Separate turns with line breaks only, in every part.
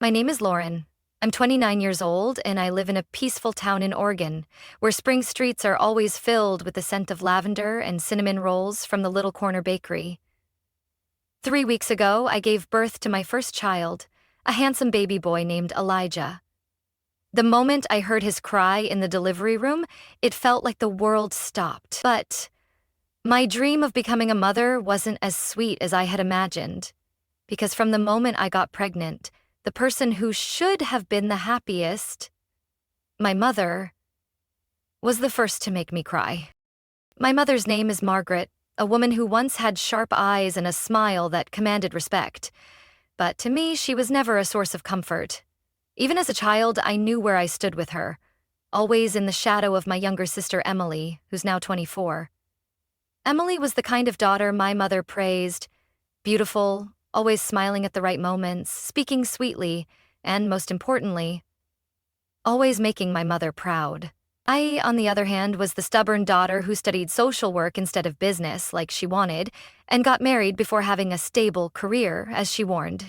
My name is Lauren. I'm 29 years old, and I live in a peaceful town in Oregon, where spring streets are always filled with the scent of lavender and cinnamon rolls from the little corner bakery. 3 weeks ago, I gave birth to my first child, a handsome baby boy named Elijah. The moment I heard his cry in the delivery room, it felt like the world stopped. But my dream of becoming a mother wasn't as sweet as I had imagined, because from the moment I got pregnant, the person who should have been the happiest, my mother, was the first to make me cry. My mother's name is Margaret, a woman who once had sharp eyes and a smile that commanded respect. But to me, she was never a source of comfort. Even as a child, I knew where I stood with her, always in the shadow of my younger sister Emily, who's now 24. Emily was the kind of daughter my mother praised, beautiful, always smiling at the right moments, speaking sweetly, and most importantly, always making my mother proud. I, on the other hand, was the stubborn daughter who studied social work instead of business like she wanted, and got married before having a stable career, as she warned.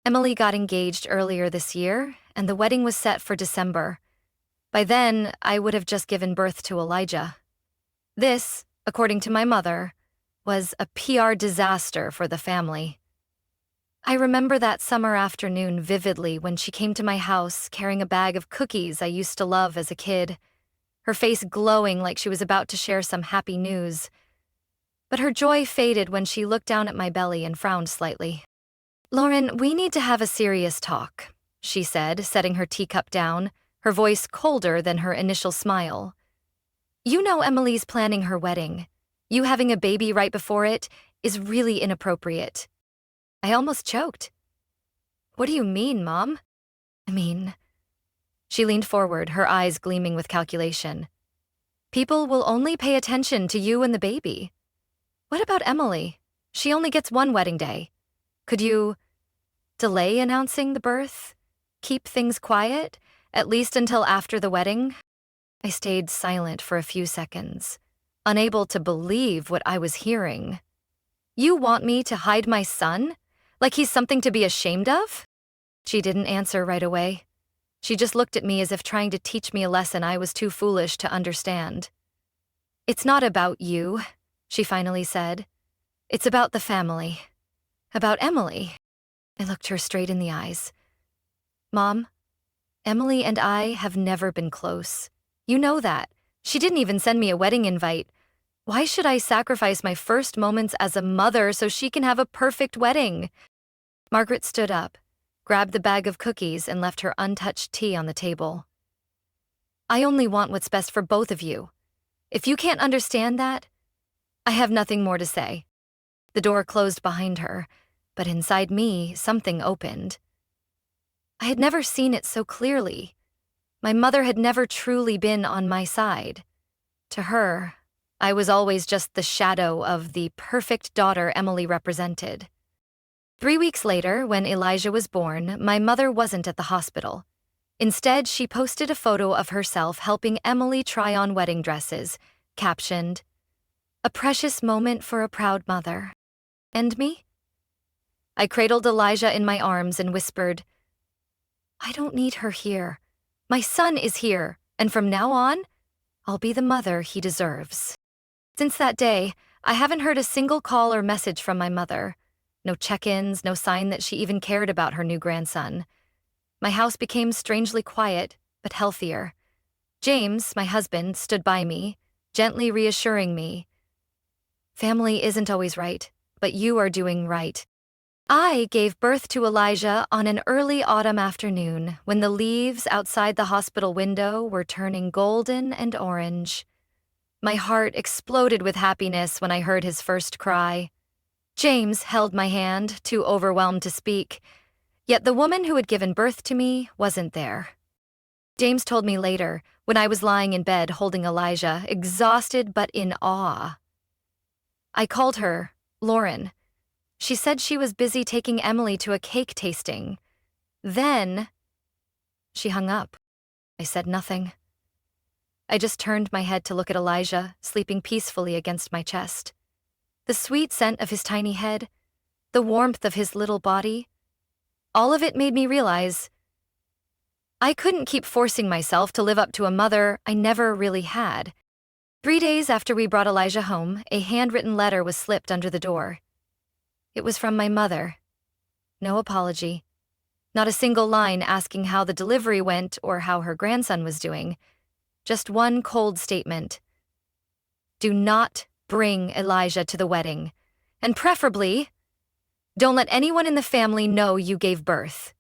Emily got engaged earlier this year, and the wedding was set for December. By then, I would have just given birth to Elijah. This, according to my mother, was a PR disaster for the family. I remember that summer afternoon vividly when she came to my house carrying a bag of cookies I used to love as a kid, her face glowing like she was about to share some happy news. But her joy faded when she looked down at my belly and frowned slightly. "Lauren, we need to have a serious talk," she said, setting her teacup down, her voice colder than her initial smile. "You know Emily's planning her wedding. You having a baby right before it is really inappropriate." I almost choked. "What do you mean, Mom?" I mean, she leaned forward, her eyes gleaming with calculation. "People will only pay attention to you and the baby. What about Emily? She only gets one wedding day. Could you delay announcing the birth? Keep things quiet, at least until after the wedding?" I stayed silent for a few seconds, unable to believe what I was hearing. "You want me to hide my son? Like he's something to be ashamed of?" She didn't answer right away. She just looked at me as if trying to teach me a lesson I was too foolish to understand. "It's not about you," she finally said. "It's about the family. About Emily." I looked her straight in the eyes. "Mom, Emily and I have never been close. You know that. She didn't even send me a wedding invite. Why should I sacrifice my first moments as a mother so she can have a perfect wedding?" Margaret stood up, grabbed the bag of cookies, and left her untouched tea on the table. "I only want what's best for both of you. If you can't understand that, I have nothing more to say." The door closed behind her, but inside me, something opened. I had never seen it so clearly. My mother had never truly been on my side. To her, I was always just the shadow of the perfect daughter Emily represented. 3 weeks later, when Elijah was born, my mother wasn't at the hospital. Instead, she posted a photo of herself helping Emily try on wedding dresses, captioned, "A precious moment for a proud mother." And me? I cradled Elijah in my arms and whispered, "I don't need her here. My son is here, and from now on, I'll be the mother he deserves." Since that day, I haven't heard a single call or message from my mother. No check-ins, no sign that she even cared about her new grandson. My house became strangely quiet, but healthier. James, my husband, stood by me, gently reassuring me. "Family isn't always right, but you are doing right." I gave birth to Elijah on an early autumn afternoon when the leaves outside the hospital window were turning golden and orange. My heart exploded with happiness when I heard his first cry. James held my hand, too overwhelmed to speak, yet the woman who had given birth to me wasn't there. James told me later, when I was lying in bed holding Elijah, exhausted but in awe. I called her Lauren. She said she was busy taking Emily to a cake tasting. Then she hung up. I said nothing. I just turned my head to look at Elijah, sleeping peacefully against my chest. The sweet scent of his tiny head, the warmth of his little body. All of it made me realize I couldn't keep forcing myself to live up to a mother I never really had. 3 days after we brought Elijah home, a handwritten letter was slipped under the door. It was from my mother. No apology. Not a single line asking how the delivery went or how her grandson was doing. Just one cold statement. Do not bring Elijah to the wedding. And preferably, don't let anyone in the family know you gave birth.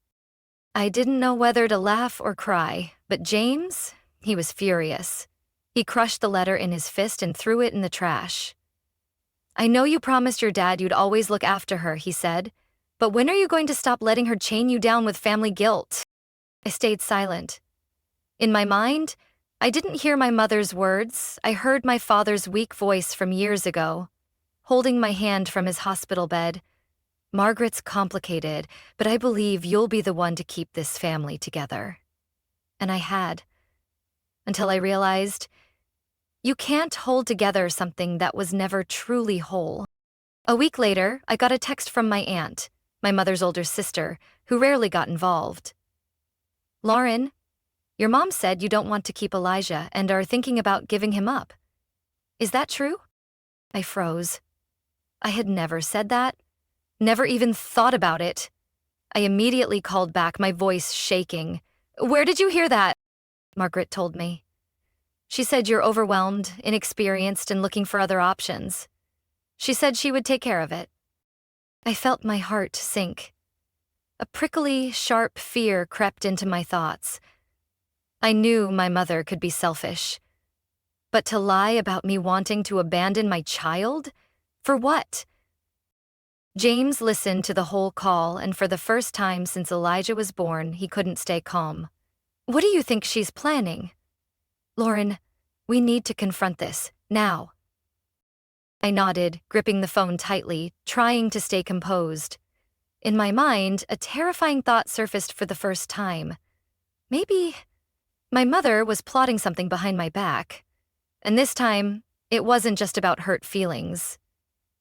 I didn't know whether to laugh or cry, but James, he was furious. He crushed the letter in his fist and threw it in the trash. I know you promised your dad you'd always look after her, he said, but when are you going to stop letting her chain you down with family guilt? I stayed silent. In my mind, I didn't hear my mother's words. I heard my father's weak voice from years ago, holding my hand from his hospital bed. Margaret's complicated, but I believe you'll be the one to keep this family together. And I had. Until I realized, you can't hold together something that was never truly whole. A week later, I got a text from my aunt, my mother's older sister, who rarely got involved. Lauren, your mom said you don't want to keep Elijah and are thinking about giving him up. Is that true? I froze. I had never said that. Never even thought about it. I immediately called back, my voice shaking. Where did you hear that? Margaret told me. She said you're overwhelmed, inexperienced, and looking for other options. She said she would take care of it. I felt my heart sink. A prickly, sharp fear crept into my thoughts. I knew my mother could be selfish. But to lie about me wanting to abandon my child? For what? James listened to the whole call, and for the first time since Elijah was born, he couldn't stay calm. What do you think she's planning? Lauren, we need to confront this, now. I nodded, gripping the phone tightly, trying to stay composed. In my mind, a terrifying thought surfaced for the first time. Maybe my mother was plotting something behind my back. And this time, it wasn't just about hurt feelings.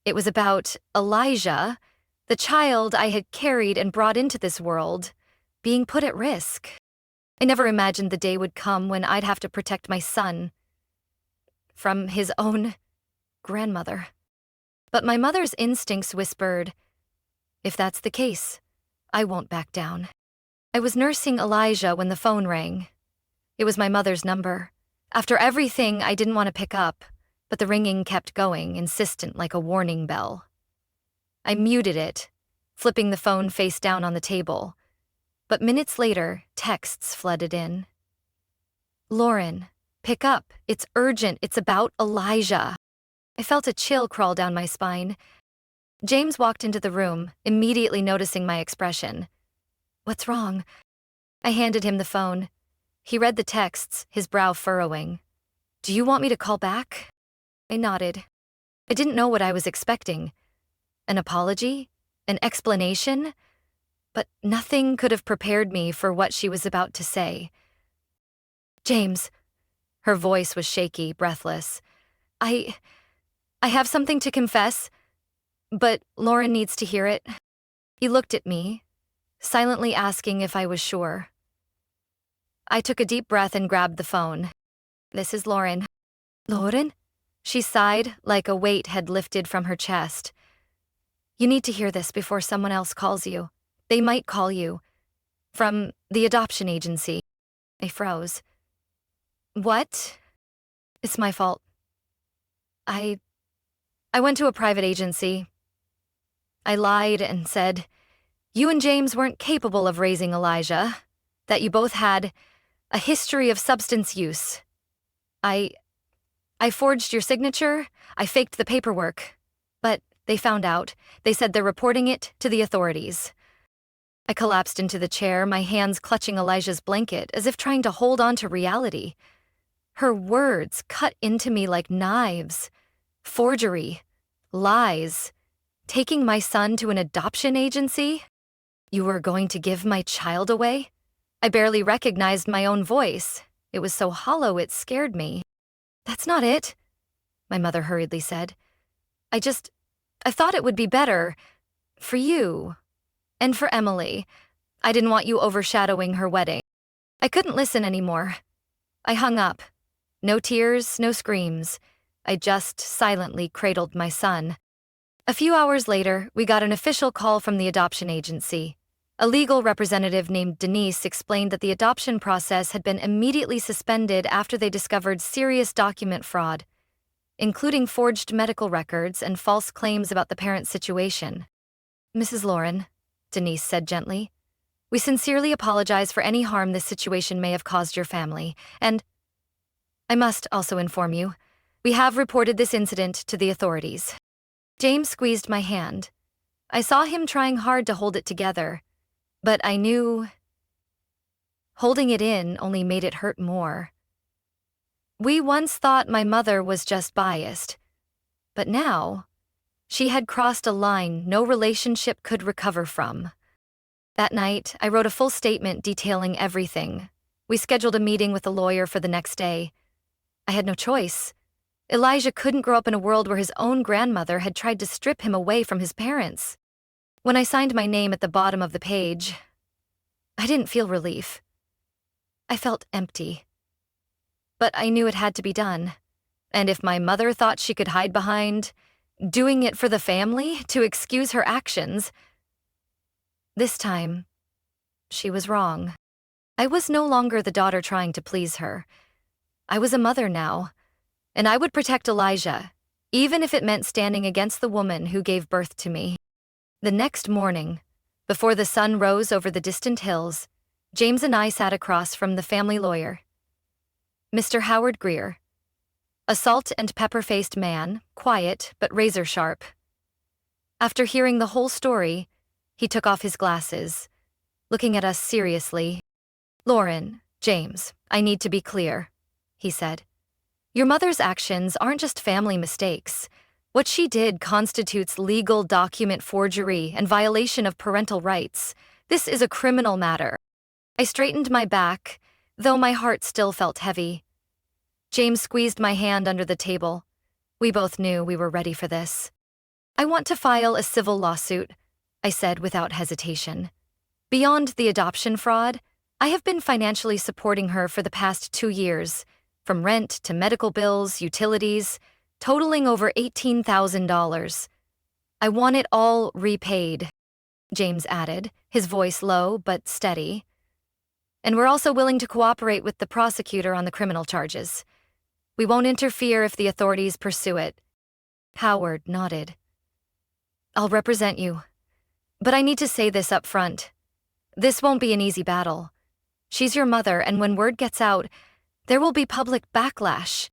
It was about Elijah, the child I had carried and brought into this world, being put at risk. I never imagined the day would come when I'd have to protect my son from his own grandmother. But my mother's instincts whispered, if that's the case, I won't back down. I was nursing Elijah when the phone rang. It was my mother's number. After everything, I didn't want to pick up, but the ringing kept going, insistent like a warning bell. I muted it, flipping the phone face down on the table. But minutes later, texts flooded in. Lauren, pick up. It's urgent. It's about Elijah. I felt a chill crawl down my spine. James walked into the room, immediately noticing my expression. What's wrong? I handed him the phone. He read the texts, his brow furrowing. Do you want me to call back? I nodded. I didn't know what I was expecting. An apology? An explanation? But nothing could have prepared me for what she was about to say. James. Her voice was shaky, breathless. I have something to confess, but Lauren needs to hear it. He looked at me, silently asking if I was sure. I took a deep breath and grabbed the phone. This is Lauren. Lauren? She sighed like a weight had lifted from her chest. You need to hear this before someone else calls you. They might call you. From the adoption agency. I froze. What? It's my fault. I went to a private agency. I lied and said, you and James weren't capable of raising Elijah, that you both had a history of substance use. I forged your signature, I faked the paperwork, but they found out. They said they're reporting it to the authorities. I collapsed into the chair, my hands clutching Elijah's blanket, as if trying to hold on to reality. Her words cut into me like knives. Forgery. Lies. Taking my son to an adoption agency? You were going to give my child away? I barely recognized my own voice. It was so hollow it scared me. That's not it, my mother hurriedly said. I thought it would be better for you and for Emily. I didn't want you overshadowing her wedding. I couldn't listen anymore. I hung up. No tears, no screams. I just silently cradled my son. A few hours later, we got an official call from the adoption agency. A legal representative named Denise explained that the adoption process had been immediately suspended after they discovered serious document fraud, including forged medical records and false claims about the parent's situation. Mrs. Lauren, Denise said gently, we sincerely apologize for any harm this situation may have caused your family, and I must also inform you, we have reported this incident to the authorities. James squeezed my hand. I saw him trying hard to hold it together, but I knew holding it in only made it hurt more. We once thought my mother was just biased, but now she had crossed a line no relationship could recover from. That night, I wrote a full statement detailing everything. We scheduled a meeting with a lawyer for the next day. I had no choice. Elijah couldn't grow up in a world where his own grandmother had tried to strip him away from his parents. When I signed my name at the bottom of the page, I didn't feel relief. I felt empty. But I knew it had to be done. And if my mother thought she could hide behind doing it for the family to excuse her actions, this time, she was wrong. I was no longer the daughter trying to please her. I was a mother now, and I would protect Elijah, even if it meant standing against the woman who gave birth to me. The next morning, before the sun rose over the distant hills, James and I sat across from the family lawyer, Mr. Howard Greer, a salt and pepper-faced man, quiet but razor-sharp. After hearing the whole story, he took off his glasses, looking at us seriously. Lauren, James, I need to be clear, he said. Your mother's actions aren't just family mistakes. What she did constitutes legal document forgery and violation of parental rights. This is a criminal matter. I straightened my back, though my heart still felt heavy. James squeezed my hand under the table. We both knew we were ready for this. I want to file a civil lawsuit, I said without hesitation. Beyond the adoption fraud, I have been financially supporting her for the past 2 years, from rent to medical bills, utilities, totaling over $18,000. I want it all repaid, James added, his voice low but steady. And we're also willing to cooperate with the prosecutor on the criminal charges. We won't interfere if the authorities pursue it. Howard nodded. I'll represent you. But I need to say this up front. This won't be an easy battle. She's your mother, and when word gets out, there will be public backlash.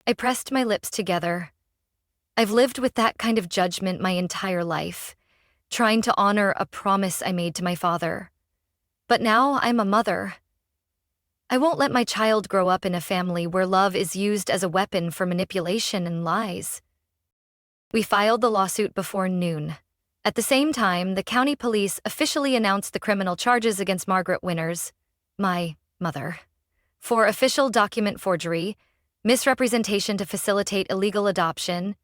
I pressed my lips together. I've lived with that kind of judgment my entire life, trying to honor a promise I made to my father. But now I'm a mother. I won't let my child grow up in a family where love is used as a weapon for manipulation and lies. We filed the lawsuit before noon. At the same time, the county police officially announced the criminal charges against Margaret Winters, my mother, for official document forgery, misrepresentation to facilitate illegal adoption,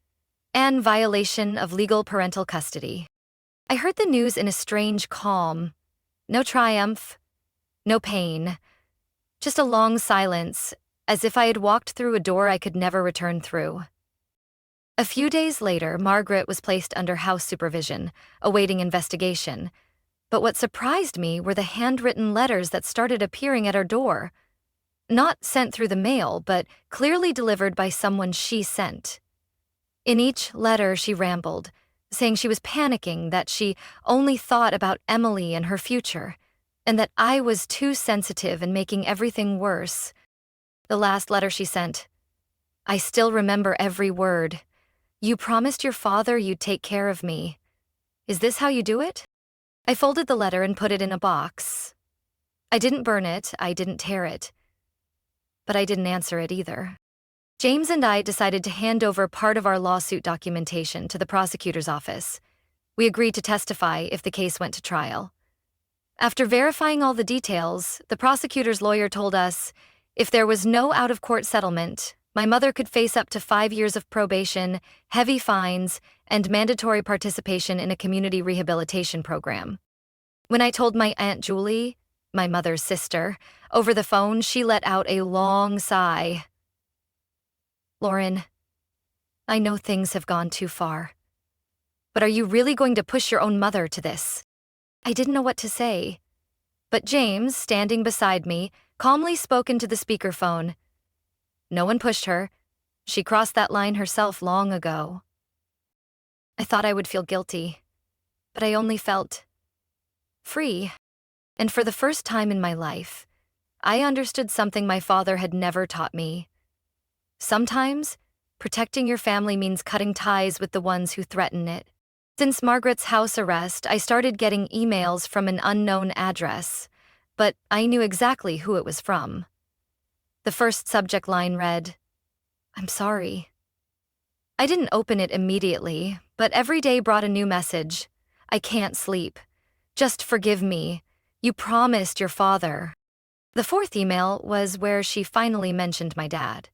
and violation of legal parental custody. I heard the news in a strange calm. No triumph, no pain, just a long silence, as if I had walked through a door I could never return through. A few days later, Margaret was placed under house supervision, awaiting investigation. But what surprised me were the handwritten letters that started appearing at our door. Not sent through the mail, but clearly delivered by someone she sent. In each letter, she rambled, saying she was panicking, that she only thought about Emily and her future, and that I was too sensitive and making everything worse. The last letter she sent, I still remember every word. You promised your father you'd take care of me. Is this how you do it? I folded the letter and put it in a box. I didn't burn it, I didn't tear it. But I didn't answer it either. James and I decided to hand over part of our lawsuit documentation to the prosecutor's office. We agreed to testify if the case went to trial. After verifying all the details, the prosecutor's lawyer told us if there was no out-of-court settlement, my mother could face up to 5 years of probation, heavy fines, and mandatory participation in a community rehabilitation program. When I told my Aunt Julie, my mother's sister, over the phone, she let out a long sigh. Lauren, I know things have gone too far. But are you really going to push your own mother to this? I didn't know what to say. But James, standing beside me, calmly spoke into the speakerphone. No one pushed her. She crossed that line herself long ago. I thought I would feel guilty, but I only felt free. And for the first time in my life, I understood something my father had never taught me. Sometimes, protecting your family means cutting ties with the ones who threaten it. Since Margaret's house arrest, I started getting emails from an unknown address, but I knew exactly who it was from. The first subject line read, "I'm sorry." I didn't open it immediately, but every day brought a new message. "I can't sleep. Just forgive me. You promised your father." The fourth email was where she finally mentioned my dad.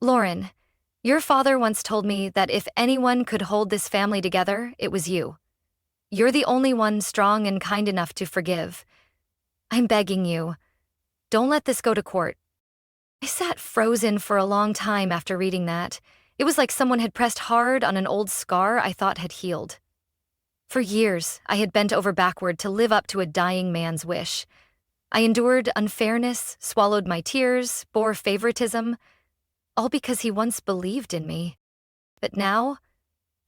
"Lauren, your father once told me that if anyone could hold this family together, it was you. You're the only one strong and kind enough to forgive. I'm begging you, don't let this go to court." I sat frozen for a long time after reading that. It was like someone had pressed hard on an old scar I thought had healed. For years, I had bent over backward to live up to a dying man's wish. I endured unfairness, swallowed my tears, bore favoritism, all because he once believed in me. But now,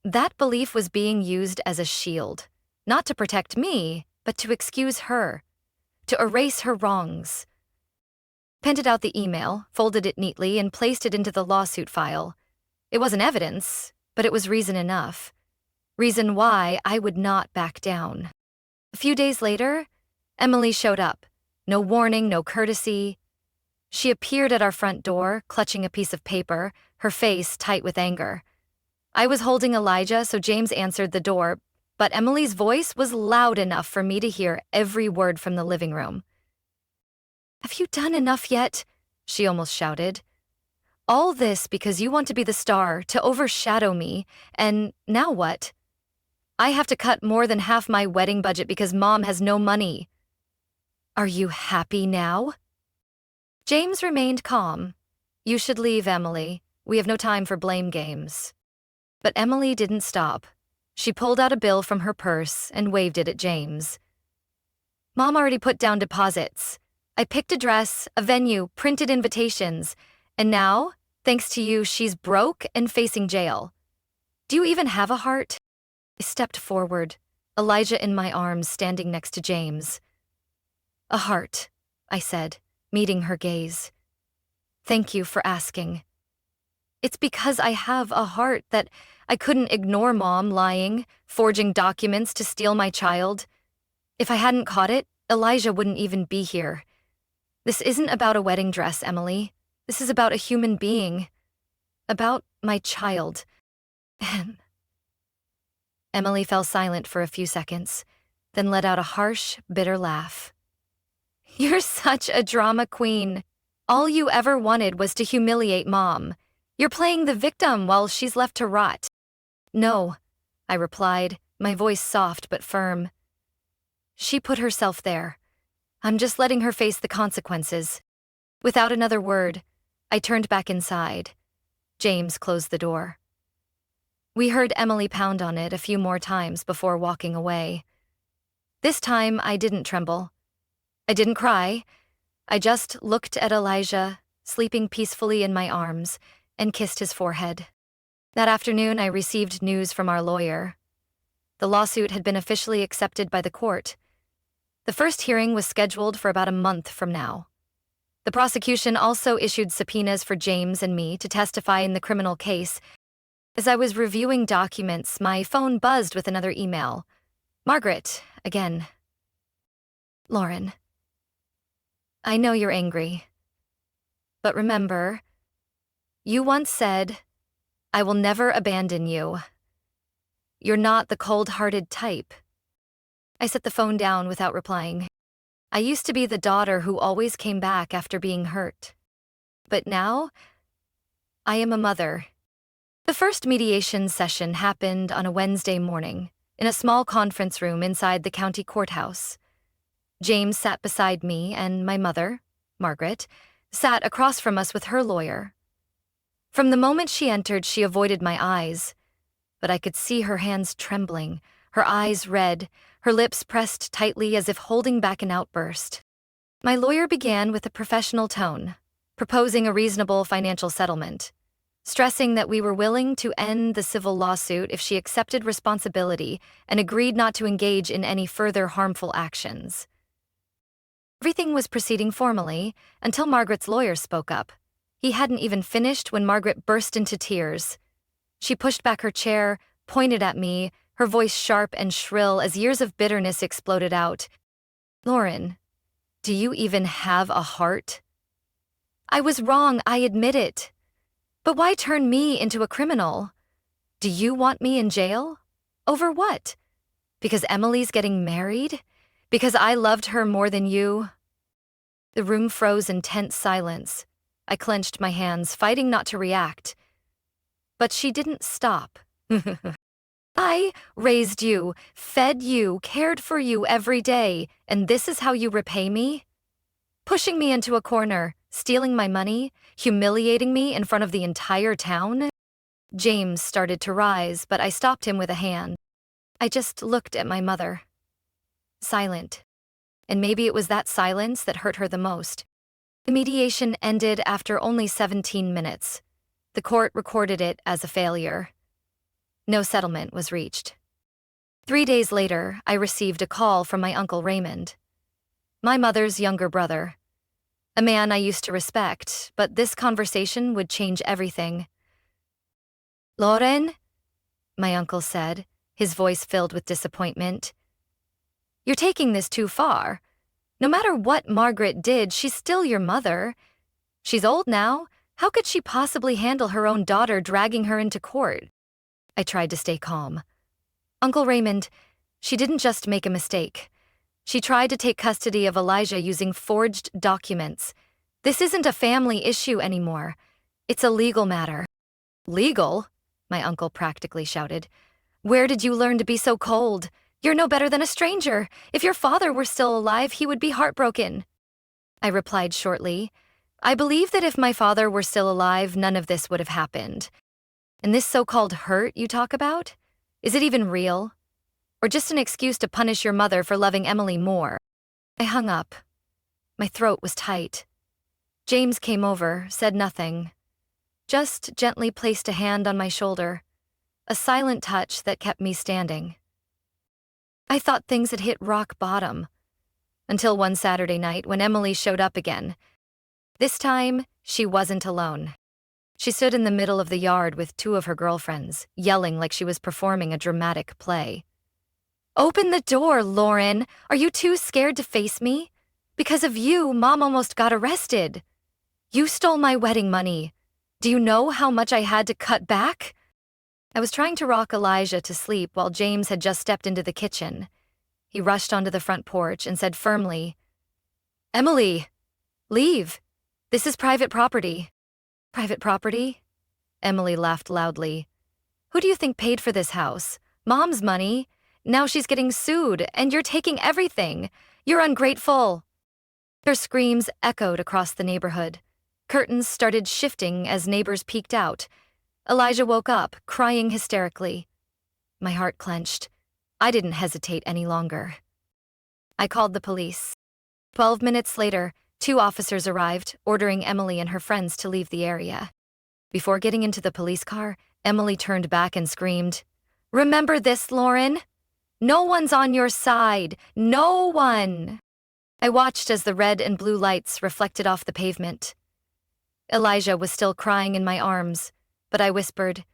that belief was being used as a shield, not to protect me, but to excuse her, to erase her wrongs. Printed out the email, folded it neatly, and placed it into the lawsuit file. It wasn't evidence, but it was reason enough. Reason why I would not back down. A few days later, Emily showed up. No warning, no courtesy. She appeared at our front door, clutching a piece of paper, her face tight with anger. I was holding Elijah, so James answered the door, but Emily's voice was loud enough for me to hear every word from the living room. "Have you done enough yet?" she almost shouted. "All this because you want to be the star, to overshadow me, and now what? I have to cut more than half my wedding budget because Mom has no money. Are you happy now?" James remained calm. "You should leave, Emily. We have no time for blame games." But Emily didn't stop. She pulled out a bill from her purse and waved it at James. "Mom already put down deposits. I picked a dress, a venue, printed invitations, and now, thanks to you, she's broke and facing jail. Do you even have a heart?" I stepped forward, Elijah in my arms, standing next to James. "A heart," I said, meeting her gaze. "Thank you for asking. It's because I have a heart that I couldn't ignore Mom lying, forging documents to steal my child. If I hadn't caught it, Elijah wouldn't even be here. This isn't about a wedding dress, Emily. This is about a human being. About my child." Emily fell silent for a few seconds, then let out a harsh, bitter laugh. "You're such a drama queen. All you ever wanted was to humiliate Mom. You're playing the victim while she's left to rot." "No," I replied, my voice soft but firm. "She put herself there. I'm just letting her face the consequences." Without another word, I turned back inside. James closed the door. We heard Emily pound on it a few more times before walking away. This time, I didn't tremble. I didn't cry. I just looked at Elijah, sleeping peacefully in my arms, and kissed his forehead. That afternoon, I received news from our lawyer. The lawsuit had been officially accepted by the court. The first hearing was scheduled for about a month from now. The prosecution also issued subpoenas for James and me to testify in the criminal case. As I was reviewing documents, my phone buzzed with another email. Margaret, again. "Lauren, I know you're angry. But remember, you once said, 'I will never abandon you.' You're not the cold-hearted type." I set the phone down without replying. I used to be the daughter who always came back after being hurt. But now, I am a mother. The first mediation session happened on a Wednesday morning, in a small conference room inside the county courthouse. James sat beside me, and my mother, Margaret, sat across from us with her lawyer. From the moment she entered, she avoided my eyes, but I could see her hands trembling, her eyes red, her lips pressed tightly as if holding back an outburst. My lawyer began with a professional tone, proposing a reasonable financial settlement, stressing that we were willing to end the civil lawsuit if she accepted responsibility and agreed not to engage in any further harmful actions. Everything was proceeding formally until Margaret's lawyer spoke up. He hadn't even finished when Margaret burst into tears. She pushed back her chair, pointed at me, her voice sharp and shrill as years of bitterness exploded out. "Lauren, do you even have a heart? I was wrong, I admit it. But why turn me into a criminal? Do you want me in jail? Over what? Because Emily's getting married? Because I loved her more than you?" The room froze in tense silence. I clenched my hands, fighting not to react. But she didn't stop. "I raised you, fed you, cared for you every day, and this is how you repay me? Pushing me into a corner, stealing my money, humiliating me in front of the entire town?" James started to rise, but I stopped him with a hand. I just looked at my mother. Silent. And maybe it was that silence that hurt her the most. The mediation ended after only 17 minutes. The court recorded it as a failure. No settlement was reached. 3 days later, I received a call from my Uncle Raymond, my mother's younger brother, a man I used to respect, but this conversation would change everything. "Lauren," my uncle said, his voice filled with disappointment, "you're taking this too far. No matter what Margaret did, she's still your mother. She's old now. How could she possibly handle her own daughter dragging her into court?" I tried to stay calm. "Uncle Raymond, she didn't just make a mistake. She tried to take custody of Elijah using forged documents. This isn't a family issue anymore. It's a legal matter." "Legal?" my uncle practically shouted. "Where did you learn to be so cold? You're no better than a stranger. If your father were still alive, he would be heartbroken." I replied shortly, "I believe that if my father were still alive, none of this would have happened. And this so-called hurt you talk about? Is it even real? Or just an excuse to punish your mother for loving Emily more?" I hung up. My throat was tight. James came over, said nothing, just gently placed a hand on my shoulder, a silent touch that kept me standing. I thought things had hit rock bottom, until one Saturday night when Emily showed up again. This time, she wasn't alone. She stood in the middle of the yard with 2 of her girlfriends, yelling like she was performing a dramatic play. "Open the door, Lauren! Are you too scared to face me? Because of you, Mom almost got arrested. You stole my wedding money. Do you know how much I had to cut back?" I was trying to rock Elijah to sleep while James had just stepped into the kitchen. He rushed onto the front porch and said firmly, "Emily, leave. This is private property." "Private property?" Emily laughed loudly. "Who do you think paid for this house? Mom's money. Now she's getting sued, and you're taking everything. You're ungrateful." Her screams echoed across the neighborhood. Curtains started shifting as neighbors peeked out. Elijah woke up, crying hysterically. My heart clenched. I didn't hesitate any longer. I called the police. 12 minutes later, 2 officers arrived, ordering Emily and her friends to leave the area. Before getting into the police car, Emily turned back and screamed, "Remember this, Lauren? No one's on your side. No one." I watched as the red and blue lights reflected off the pavement. Elijah was still crying in my arms, but I whispered,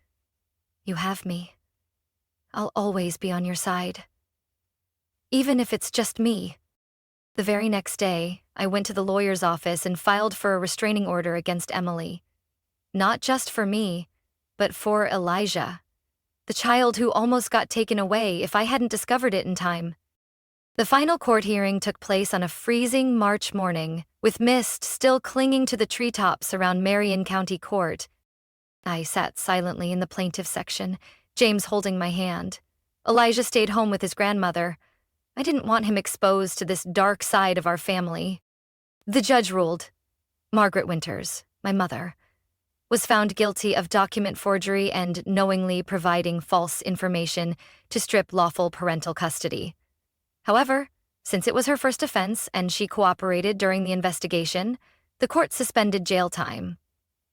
"You have me. I'll always be on your side. Even if it's just me." The very next day, I went to the lawyer's office and filed for a restraining order against Emily. Not just for me, but for Elijah, the child who almost got taken away if I hadn't discovered it in time. The final court hearing took place on a freezing March morning, with mist still clinging to the treetops around Marion County Court. I sat silently in the plaintiff section, James holding my hand. Elijah stayed home with his grandmother. I didn't want him exposed to this dark side of our family. The judge ruled. Margaret Winters, my mother, was found guilty of document forgery and knowingly providing false information to strip lawful parental custody. However, since it was her first offense and she cooperated during the investigation, the court suspended jail time.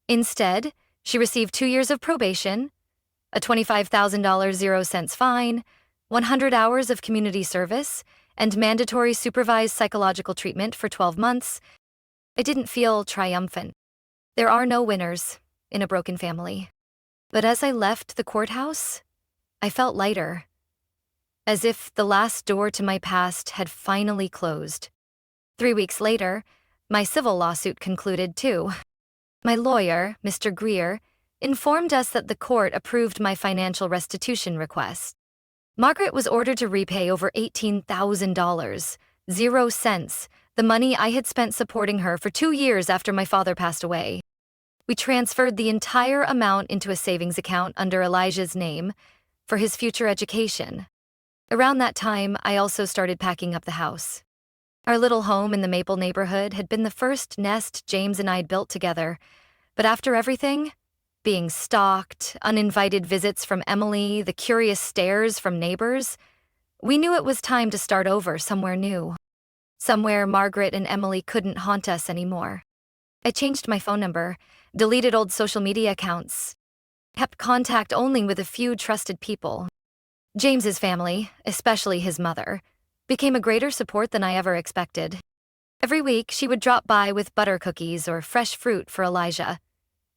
Instead, she received 2 years of probation, a $25,000 0-cents fine, 100 hours of community service, and mandatory supervised psychological treatment for 12 months. I didn't feel triumphant. There are no winners in a broken family. But as I left the courthouse, I felt lighter, as if the last door to my past had finally closed. 3 weeks later, my civil lawsuit concluded too. My lawyer, Mr. Greer, informed us that the court approved my financial restitution request. Margaret was ordered to repay over $18,000, 0 cents, the money I had spent supporting her for 2 years after my father passed away. We transferred the entire amount into a savings account under Elijah's name for his future education. Around that time, I also started packing up the house. Our little home in the Maple neighborhood had been the first nest James and I had built together, but after everything, being stalked, uninvited visits from Emily, the curious stares from neighbors, we knew it was time to start over somewhere new. Somewhere Margaret and Emily couldn't haunt us anymore. I changed my phone number, deleted old social media accounts, kept contact only with a few trusted people. James's family, especially his mother, became a greater support than I ever expected. Every week, she would drop by with butter cookies or fresh fruit for Elijah,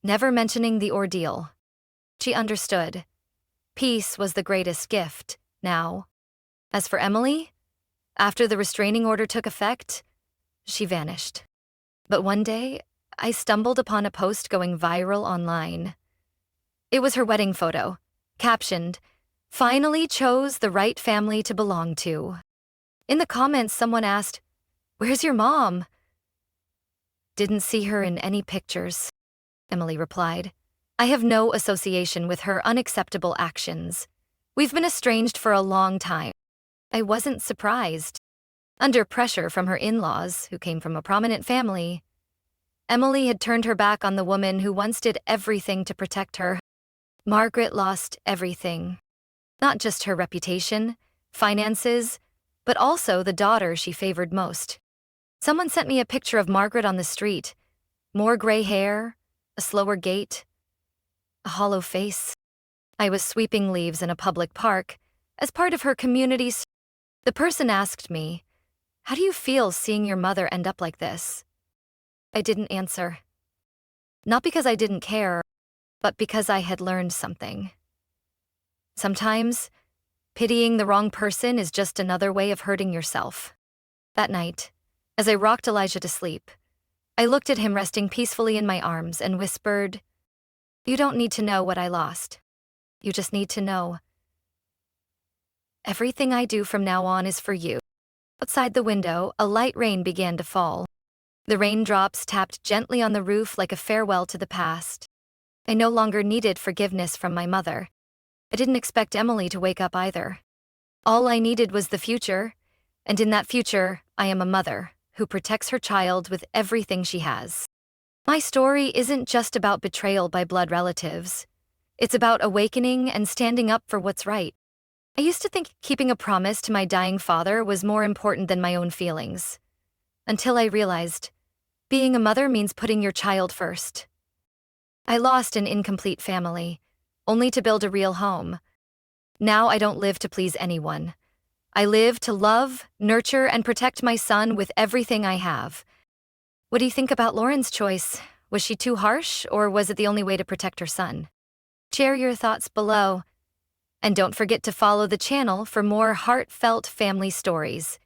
never mentioning the ordeal. She understood. Peace was the greatest gift, now. As for Emily, after the restraining order took effect, she vanished. But one day, I stumbled upon a post going viral online. It was her wedding photo, captioned, "Finally chose the right family to belong to." In the comments, someone asked, "Where's your mom?" "Didn't see her in any pictures," Emily replied. "I have no association with her unacceptable actions. We've been estranged for a long time." I wasn't surprised. Under pressure from her in-laws, who came from a prominent family, Emily had turned her back on the woman who once did everything to protect her. Margaret lost everything. Not just her reputation, finances, but also the daughter she favored most. Someone sent me a picture of Margaret on the street. More gray hair, a slower gait, a hollow face. I was sweeping leaves in a public park as part of her community's. The person asked me, "How do you feel seeing your mother end up like this?" I didn't answer. Not because I didn't care, but because I had learned something. Sometimes, pitying the wrong person is just another way of hurting yourself. That night, as I rocked Elijah to sleep, I looked at him resting peacefully in my arms and whispered, "You don't need to know what I lost. You just need to know. Everything I do from now on is for you." Outside the window, a light rain began to fall. The raindrops tapped gently on the roof like a farewell to the past. I no longer needed forgiveness from my mother. I didn't expect Emily to wake up either. All I needed was the future, and in that future, I am a mother who protects her child with everything she has. My story isn't just about betrayal by blood relatives. It's about awakening and standing up for what's right. I used to think keeping a promise to my dying father was more important than my own feelings, until I realized being a mother means putting your child first. I lost an incomplete family, only to build a real home. Now I don't live to please anyone. I live to love, nurture, and protect my son with everything I have. What do you think about Lauren's choice? Was she too harsh, or was it the only way to protect her son? Share your thoughts below. And don't forget to follow the channel for more heartfelt family stories.